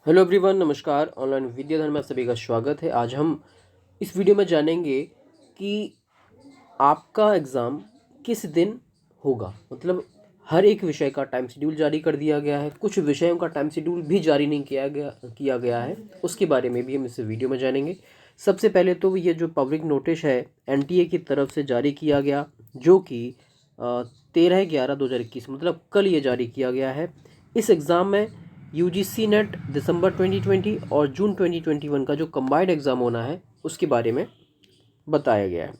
Hello everyone, नमस्कार। Online Vidyadhar में आप सभी का स्वागत है। आज हम इस वीडियो में जानेंगे कि आपका एग्ज़ाम किस दिन होगा। मतलब हर एक विषय का टाइम शेड्यूल जारी कर दिया गया है। कुछ विषयों का टाइम शेड्यूल भी जारी नहीं किया गया है। उसके बारे में भी हम इस वीडियो में जानेंगे। सबसे पहले तो ये जो पब्लिक नोटिस है एनटीए की तरफ से जारी किया गया, जो कि 13/11/2021 मतलब कल ये जारी किया गया है। इस एग्ज़ाम में यूजीसी नेट दिसंबर 2020 और जून 2021 का जो कंबाइंड एग्ज़ाम होना है उसके बारे में बताया गया है।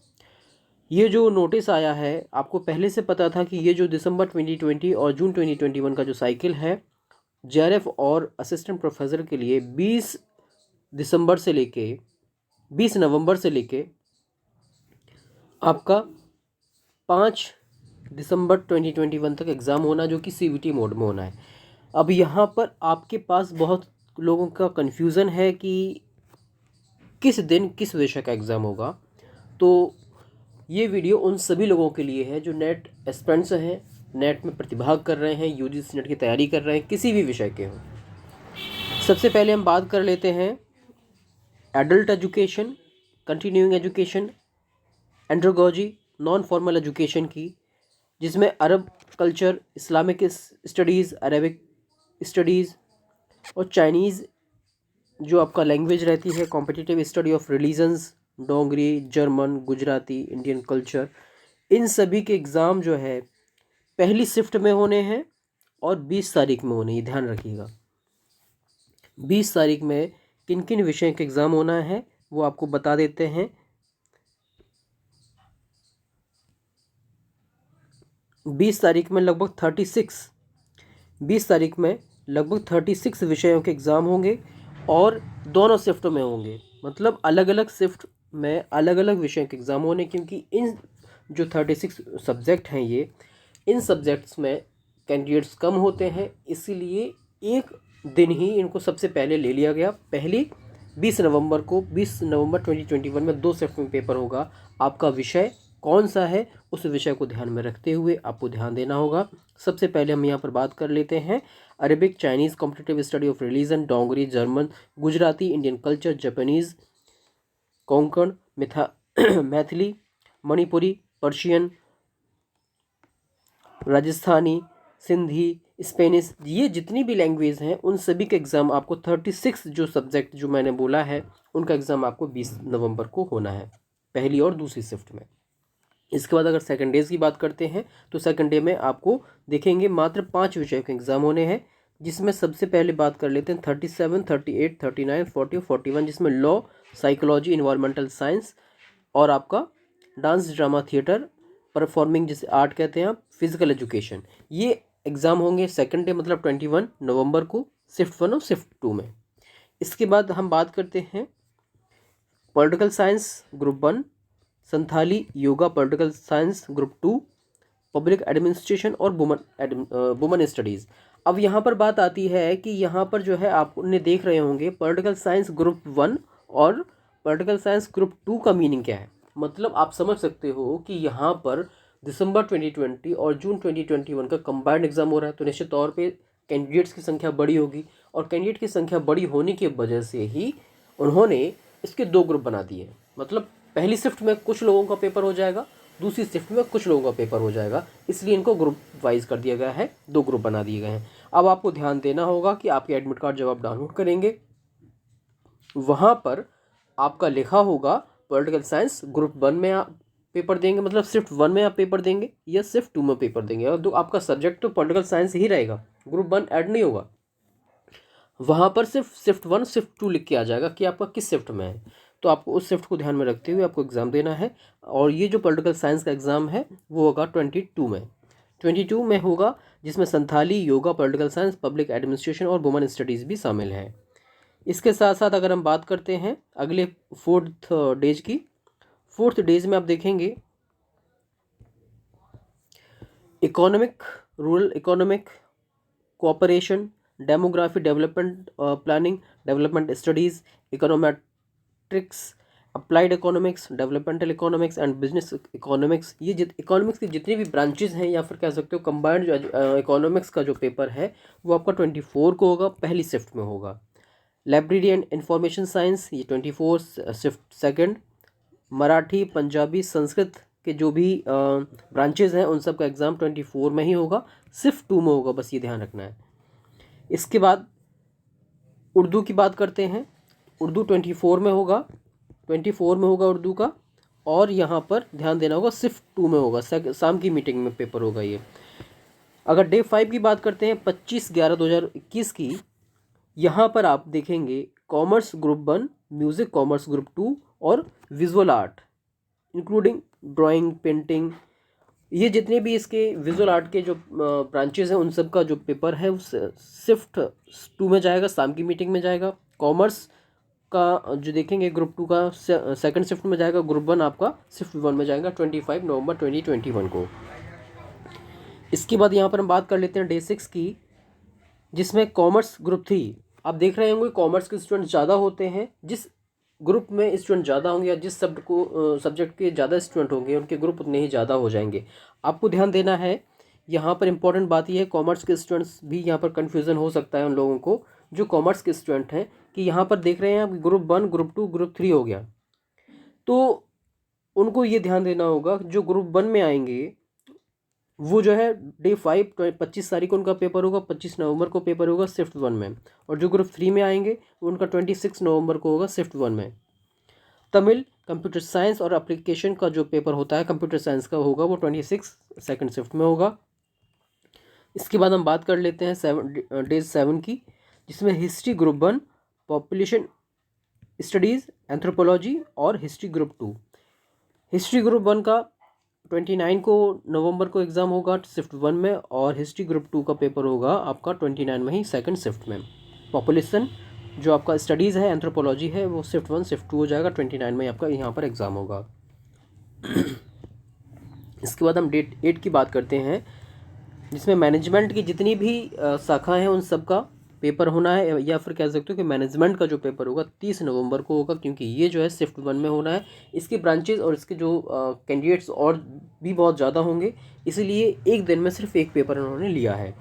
ये जो नोटिस आया है, आपको पहले से पता था कि ये जो दिसंबर 2020 और जून 2021 का जो साइकिल है जेआरएफ और असिस्टेंट प्रोफेसर के लिए 20 नवंबर से लेके आपका 5 दिसंबर 2021 तक एग्ज़ाम होना, जो कि सीवीटी मोड में होना है। अब यहाँ पर आपके पास बहुत लोगों का कन्फ्यूज़न है कि किस दिन किस विषय का एग्ज़ाम होगा। तो ये वीडियो उन सभी लोगों के लिए है जो नेट एस्पिरेंट्स हैं, नेट में प्रतिभाग कर रहे हैं, यूजीसी नेट की तैयारी कर रहे हैं, किसी भी विषय के हों। सबसे पहले हम बात कर लेते हैं adult education, continuing education, andragogy, non formal education की, जिसमें Arab culture, Islamic studies, Arabic studies और चाइनीज़ जो आपका लैंग्वेज रहती है, competitive study of religions, Dogri, German, Gujarati, Indian culture, इन सभी के एग्ज़ाम जो है पहली शिफ्ट में होने हैं और 20 तारीख में होने, ये ध्यान रखिएगा। 20 तारीख में किन किन विषय के एग्ज़ाम होना है वो आपको बता देते हैं। 20 तारीख में लगभग 36 विषयों के एग्ज़ाम होंगे और दोनों शिफ्टों में होंगे। मतलब अलग अलग शिफ्ट में अलग अलग विषयों के एग्ज़ाम होने, क्योंकि इन जो 36 सब्जेक्ट हैं इन सब्जेक्ट्स में कैंडिडेट्स कम होते हैं, इसीलिए एक दिन ही इनको सबसे पहले ले लिया गया। पहली 20 नवंबर 2021 में 2 शिफ्ट में पेपर होगा। आपका विषय कौन सा है उस विषय को ध्यान में रखते हुए आपको ध्यान देना होगा। सबसे पहले हम यहाँ पर बात कर लेते हैं Arabic, Chinese, competitive study of religion, Dogri, German, Gujarati, Indian culture, Japanese, Konkan, Maithili, Manipuri, Persian, Rajasthani, Sindhi, Spanish, ये जितनी भी लैंग्वेज हैं उन सभी के एग्ज़ाम आपको 36 जो सब्जेक्ट जो मैंने बोला है उनका एग्ज़ाम आपको 20 नवंबर को होना है, पहली और दूसरी शिफ्ट में। इसके बाद अगर सेकंड डेज की बात करते हैं तो सेकंड डे में आपको देखेंगे मात्र 5 विषय के एग्ज़ाम होने हैं, जिसमें सबसे पहले बात कर लेते हैं 37, 38, 39, 40 और 41, जिसमें लॉ, साइकोलॉजी, इन्वायरमेंटल साइंस और आपका डांस, ड्रामा, थिएटर, परफॉर्मिंग जिसे आर्ट कहते हैं आप, फिजिकल एजुकेशन। ये एग्ज़ाम होंगे सेकंड डे मतलब 21 नवंबर को, शिफ्ट 1 और शिफ्ट 2 में। इसके बाद हम बात करते हैं political science group 1, Santhali yoga political science group 2, public administration और वुमन स्टडीज़। अब यहाँ पर बात आती है कि यहाँ पर जो है आप उन्हें देख रहे होंगे पॉलिटिकल साइंस ग्रुप 1 और पॉलिटिकल साइंस ग्रुप 2 का मीनिंग क्या है। मतलब आप समझ सकते हो कि यहाँ पर दिसंबर 2020 और जून 2021 का कंबाइंड एग्जाम हो रहा है, तो निश्चित तौर पे कैंडिडेट्स की संख्या बड़ी होगी और कैंडिडेट की संख्या बड़ी होने की वजह से ही उन्होंने इसके 2 ग्रुप बना दिए। मतलब पहली शिफ्ट में कुछ लोगों का पेपर हो जाएगा, दूसरी शिफ्ट में कुछ लोगों का पेपर हो जाएगा, इसलिए इनको ग्रुप वाइज कर दिया गया है, 2 ग्रुप बना दिए गए हैं। अब आपको ध्यान देना होगा कि आपके एडमिट कार्ड जब आप डाउनलोड करेंगे वहाँ पर आपका लिखा होगा पॉलिटिकल साइंस ग्रुप 1 में आप पेपर देंगे, मतलब शिफ्ट 1 में आप पेपर देंगे या शिफ्ट 2 में पेपर देंगे, और तो आपका सब्जेक्ट तो पॉलिटिकल साइंस ही रहेगा, ग्रुप 1 ऐड नहीं होगा। वहाँ पर सिर्फ शिफ्ट 1 शिफ्ट 2 लिख के आ जाएगा कि आपका किस शिफ्ट में है। तो आपको उस शिफ्ट को ध्यान में रखते हुए आपको एग्ज़ाम देना है। और ये जो पॉलिटिकल साइंस का एग्ज़ाम है वो होगा 22 में होगा, जिसमें Santhali yoga political science, public administration और वुमन स्टडीज़ भी शामिल है। इसके साथ साथ अगर हम बात करते हैं अगले फोर्थ डेज में आप देखेंगे economic, rural economic, cooperation, demography, development planning, development studies, econometrics, applied economics, developmental economics and business economics. ये इकोनॉमिक्स की जितनी भी ब्रांचेज हैं या फिर कह सकते हो कंबाइंड जो इकोनॉमिक्स का जो पेपर है वो आपका 24 को होगा, पहली शिफ्ट में होगा। लाइब्रेरी एंड इंफॉर्मेशन साइंस ये 24 शिफ्ट सेकंड। मराठी, पंजाबी, संस्कृत के जो भी ब्रांचेज हैं उन सब का एग्ज़ाम 24 में ही होगा, सिर्फ 2 में होगा, बस ये ध्यान रखना है। इसके बाद उर्दू की बात करते हैं। उर्दू 24 में होगा, 24 में होगा उर्दू का, और यहाँ पर ध्यान देना होगा सिर्फ 2 में होगा, शाम की मीटिंग में पेपर होगा ये। अगर डे 5 की बात करते हैं 25/11/2021 की, यहाँ पर आप देखेंगे commerce group 1, music commerce group 2 और visual art including drawing, painting, ये जितने भी इसके विजुअल आर्ट के जो ब्रांचेज हैं उन सब का जो पेपर है उस शिफ्ट 2 में जाएगा, शाम की मीटिंग में जाएगा। कॉमर्स का जो देखेंगे ग्रुप 2 का सेकंड शिफ्ट में जाएगा, ग्रुप 1 आपका शिफ्ट 1 में जाएगा 25 नवंबर 2021 को। इसके बाद यहाँ पर हम बात कर लेते हैं डे 6 की, जिसमें कॉमर्स ग्रुप 3। आप देख रहे होंगे कॉमर्स के स्टूडेंट ज़्यादा होते हैं, जिस ग्रुप में स्टूडेंट ज़्यादा होंगे या जिस सब्जेक्ट के ज़्यादा स्टूडेंट होंगे उनके ग्रुप उतने ही ज़्यादा हो जाएंगे। आपको ध्यान देना है, यहाँ पर इंपॉर्टेंट बात यह है, कॉमर्स के स्टूडेंट्स भी यहाँ पर कन्फ्यूज़न हो सकता है उन लोगों को जो कॉमर्स के स्टूडेंट हैं, कि यहाँ पर देख रहे हैं आप ग्रुप 1, ग्रुप 2, ग्रुप 3 हो गया, तो उनको ये ध्यान देना होगा जो ग्रुप 1 में आएंगे वो जो है डे 5 25 तारीख को उनका पेपर होगा, 25 नवंबर को पेपर होगा शिफ्ट 1 में। और जो ग्रुप 3 में आएंगे उनका 26 नवंबर को होगा शिफ्ट 1 में। तमिल, कंप्यूटर साइंस और एप्लीकेशन का जो पेपर होता है कंप्यूटर साइंस का होगा वो 26 सेकंड शिफ्ट में होगा। इसके बाद हम बात कर लेते हैं डे 7 की, जिसमें history group 1, population studies, anthropology और हिस्ट्री ग्रुप 2। हिस्ट्री ग्रुप 1 का 29 को नवंबर को एग्ज़ाम होगा शिफ्ट 1 में, और हिस्ट्री ग्रुप 2 का पेपर होगा आपका 29 में ही सेकंड शिफ्ट में। पॉपुलेशन जो आपका स्टडीज़ है, एंथ्रोपोलॉजी है, वो शिफ्ट 1 शिफ्ट 2 हो जाएगा, 29 में आपका यहाँ पर एग्ज़ाम होगा। इसके बाद हम डेट 8 की बात करते हैं, जिसमें मैनेजमेंट की जितनी भी शाखाएँ हैं उन सब का पेपर होना है, या फिर कह सकते हो कि मैनेजमेंट का जो पेपर होगा 30 नवंबर को होगा, क्योंकि ये जो है शिफ्ट 1 में होना है। इसके ब्रांचेज और इसके जो कैंडिडेट्स और भी बहुत ज़्यादा होंगे, इसीलिए एक दिन में सिर्फ एक पेपर उन्होंने लिया है।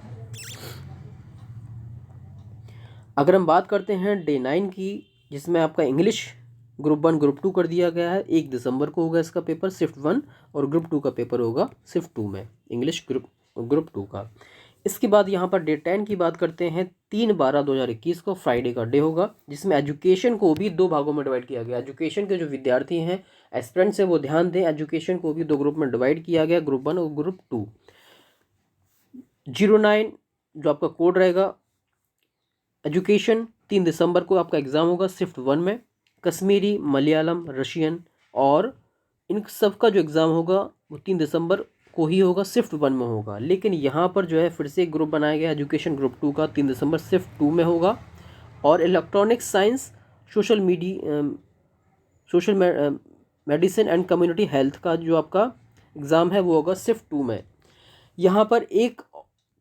अगर हम बात करते हैं डे 9 की, जिसमें आपका इंग्लिश ग्रुप 1 ग्रुप 2 कर दिया गया है, 1 दिसंबर को होगा इसका पेपर शिफ्ट 1, और ग्रुप 2 का पेपर होगा शिफ्ट 2 में, इंग्लिश ग्रुप 2 का। इसके बाद यहाँ पर डे 10 की बात करते हैं, 3/12/2021 को फ्राइडे का डे होगा, जिसमें एजुकेशन को भी 2 भागों में डिवाइड किया गया। एजुकेशन के जो विद्यार्थी हैं, एस्पिरेंट्स हैं, वो ध्यान दें, एजुकेशन को भी 2 ग्रुप में डिवाइड किया गया, ग्रुप 1 और ग्रुप 2। 09 जो आपका कोड रहेगा, एजुकेशन 3 दिसंबर को आपका एग्ज़ाम होगा शिफ्ट 1 में। कश्मीरी, मलयालम, रशियन और इन सब का जो एग्ज़ाम होगा वो 3 दिसंबर को ही होगा, शिफ्ट 1 में होगा। लेकिन यहाँ पर जो है फिर से एक ग्रुप बनाया गया एजुकेशन ग्रुप 2 का, 3 दिसंबर शिफ्ट 2 में होगा। और electronics science, social medicine and community health का जो आपका एग्ज़ाम है वो होगा शिफ्ट 2 में। यहाँ पर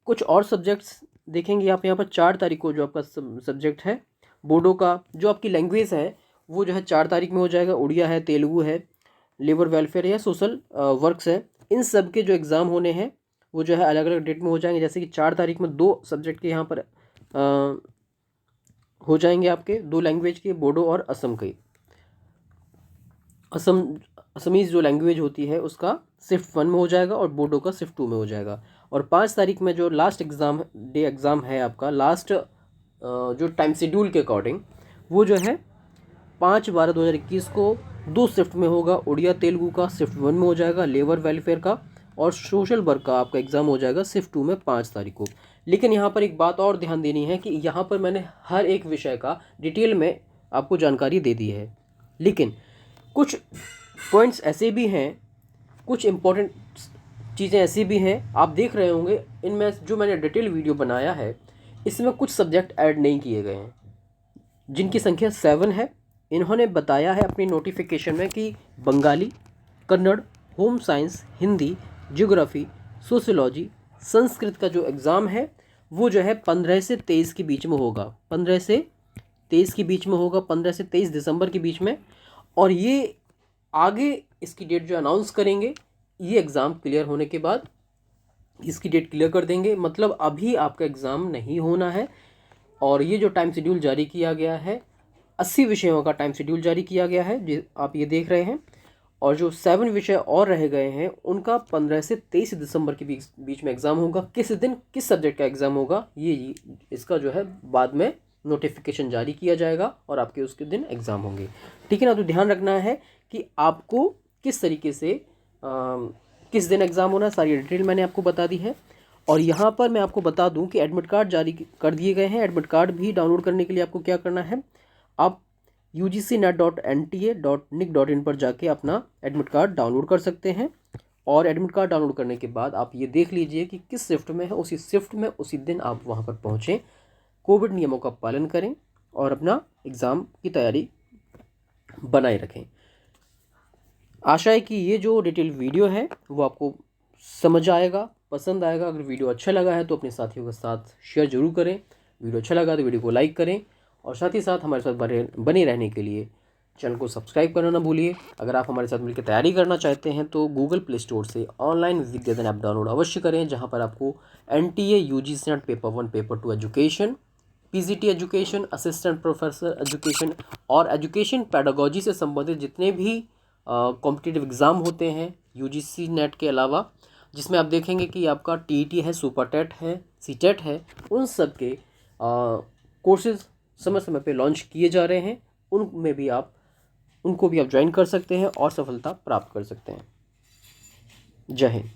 कुछ और सब्जेक्ट्स देखेंगे आप, यहाँ पर 4 तारीख को जो आपका सब्जेक्ट है बोडो का, जो आपकी लैंग्वेज है वो जो है 4 तारीख में हो जाएगा। उड़िया है, तेलुगु है, लेबर वेलफेयर या सोशल वर्क्स है, इन सब के जो एग्ज़ाम होने हैं वो जो है अलग अलग डेट में हो जाएंगे। जैसे कि 4 तारीख में 2 सब्जेक्ट के यहाँ पर हो जाएंगे आपके, 2 लैंग्वेज के, बोडो और असम के। असमीज़ जो लैंग्वेज होती है उसका शिफ्ट 1 में हो जाएगा और बोडो का शिफ्ट 2 में हो जाएगा। और 5 तारीख में जो लास्ट एग्ज़ाम है आपका, लास्ट जो टाइम शेड्यूल के अकॉर्डिंग, वो जो है 5/12/2021 को 2 शिफ्ट में होगा। उड़िया तेलुगु का शिफ्ट 1 में हो जाएगा, लेबर वेलफेयर का और सोशल वर्क का आपका एग्ज़ाम हो जाएगा शिफ्ट 2 में 5 तारीख को। लेकिन यहाँ पर एक बात और ध्यान देनी है कि यहाँ पर मैंने हर एक विषय का डिटेल में आपको जानकारी दे दी है, लेकिन कुछ पॉइंट्स ऐसे भी हैं, कुछ इम्पोर्टेंट चीज़ें ऐसी भी हैं, आप देख रहे होंगे इनमें जो मैंने डिटेल वीडियो बनाया है इसमें कुछ सब्जेक्ट ऐड नहीं किए गए हैं, जिनकी संख्या 7 है। इन्होंने बताया है अपनी नोटिफिकेशन में कि Bengali, Kannada, home science, Hindi, geography, sociology, Sanskrit का जो एग्ज़ाम है वो जो है 15 से 23 के बीच में होगा, 15 से 23 के बीच में होगा, 15 से 23 दिसंबर के बीच में। और ये आगे इसकी डेट जो अनाउंस करेंगे, ये एग्ज़ाम क्लियर होने के बाद इसकी डेट क्लियर कर देंगे। मतलब अभी आपका एग्ज़ाम नहीं होना है, और ये जो टाइम शेड्यूल जारी किया गया है, 80 विषयों का टाइम शेड्यूल जारी किया गया है जो आप ये देख रहे हैं। और जो 7 विषय और रह गए हैं उनका 15 से 23 दिसंबर के बीच में एग्ज़ाम होगा। किस दिन किस सब्जेक्ट का एग्ज़ाम होगा ये इसका जो है बाद में नोटिफिकेशन जारी किया जाएगा और आपके उसके दिन एग्ज़ाम होंगे, ठीक है ना। तो ध्यान रखना है कि आपको किस तरीके से किस दिन एग्ज़ाम होना, सारी डिटेल मैंने आपको बता दी है। और यहाँ पर मैं आपको बता दूँ कि एडमिट कार्ड जारी कर दिए गए हैं। एडमिट कार्ड भी डाउनलोड करने के लिए आपको क्या करना है, आप ugcnet.nta.nic.in पर जाके अपना एडमिट कार्ड डाउनलोड कर सकते हैं। और एडमिट कार्ड डाउनलोड करने के बाद आप ये देख लीजिए कि किस शिफ्ट में है, उसी शिफ्ट में उसी दिन आप वहाँ पर पहुँचें, कोविड नियमों का पालन करें और अपना एग्ज़ाम की तैयारी बनाए रखें। आशा है कि ये जो डिटेल वीडियो है वो आपको समझ आएगा, पसंद आएगा। अगर वीडियो अच्छा लगा है तो अपने साथियों के साथ शेयर जरूर करें। वीडियो अच्छा लगा तो वीडियो को लाइक करें और साथ ही साथ हमारे साथ बने रहने के लिए चैनल को सब्सक्राइब करना ना भूलिए। अगर आप हमारे साथ मिलकर तैयारी करना चाहते हैं तो गूगल प्ले स्टोर से ऑनलाइन विद्याधन ऐप डाउनलोड अवश्य करें, जहाँ पर आपको NTA UGC net paper 1 paper 2 education, PGT education, assistant professor education और एजुकेशन पैडागोजी से संबंधित जितने भी कॉम्पिटिटिव एग्ज़ाम होते हैं UGC नेट के अलावा, जिसमें आप देखेंगे कि आपका TET है, सुपर टेट है, CTET है, उन सब के कोर्सेज समय समय पे लॉन्च किए जा रहे हैं। उनको भी आप ज्वाइन कर सकते हैं और सफलता प्राप्त कर सकते हैं। जय हिंद।